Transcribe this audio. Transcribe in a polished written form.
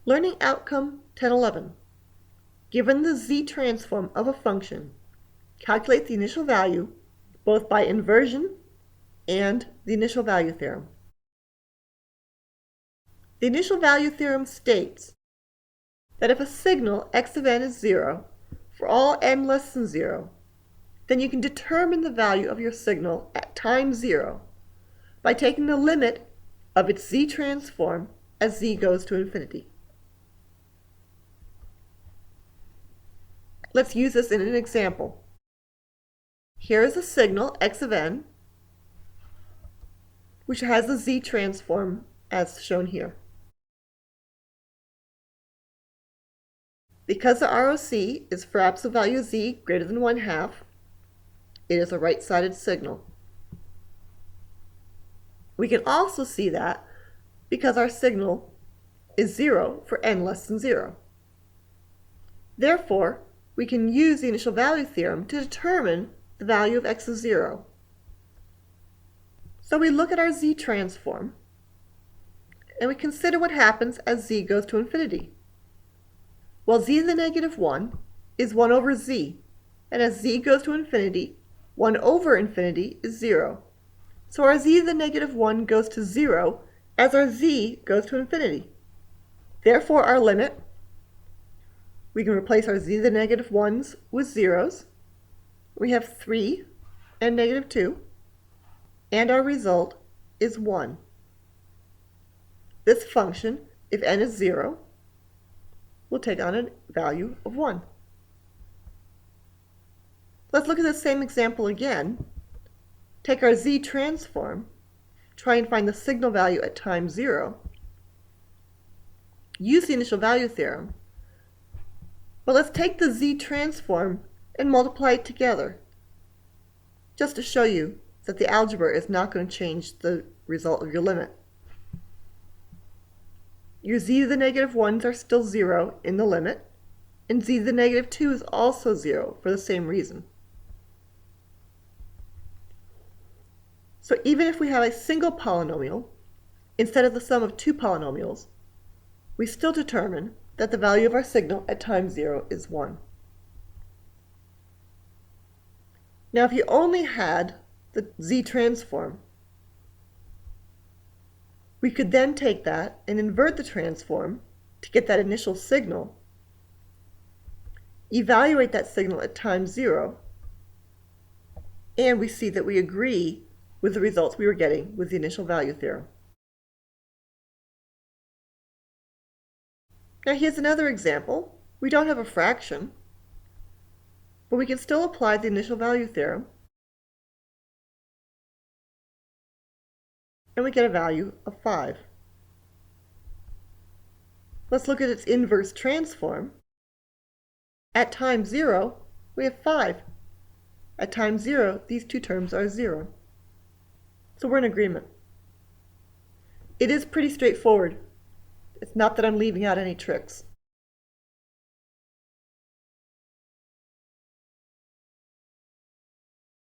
Learning outcome 1011. Given the z-transform of a function, calculate the initial value both by inversion and the initial value theorem. The initial value theorem states that if a signal x of n is 0 for all n less than 0, then you can determine the value of your signal at time 0 by taking the limit of its z-transform as z goes to infinity. Let's use this in an example. Here is a signal x of n, which has the z-transform as shown here. Because the ROC is for absolute value z greater than 1/2, it is a right-sided signal. We can also see that because our signal is 0 for n less than 0. Therefore, we can use the initial value theorem to determine the value of x of 0. So we look at our z-transform, and we consider what happens as z goes to infinity. Well, z to the negative 1 is 1 over z, and as z goes to infinity, 1 over infinity is 0. So our z to the negative 1 goes to 0 as our z goes to infinity. Therefore, our limit, we can replace our z to the negative 1s with zeros. We have 3 and negative 2, and our result is 1. This function, if n is 0, will take on a value of 1. Let's look at the same example again. Take our z-transform, try and find the signal value at time 0. Use the initial value theorem. But let's take the z-transform and multiply it together, just to show you that the algebra is not going to change the result of your limit. Your z to the negative 1s are still 0 in the limit, and z to the negative 2 is also 0 for the same reason. So even if we have a single polynomial, instead of the sum of two polynomials, we still determine that the value of our signal at time 0 is 1. Now if you only had the z-transform, we could then take that and invert the transform to get that initial signal, evaluate that signal at time 0, and we see that we agree with the results we were getting with the initial value theorem. Now here's another example. We don't have a fraction, but we can still apply the initial value theorem, and we get a value of 5. Let's look at its inverse transform. At time 0, we have 5. At time 0, these two terms are 0. So we're in agreement. It is pretty straightforward. It's not that I'm leaving out any tricks.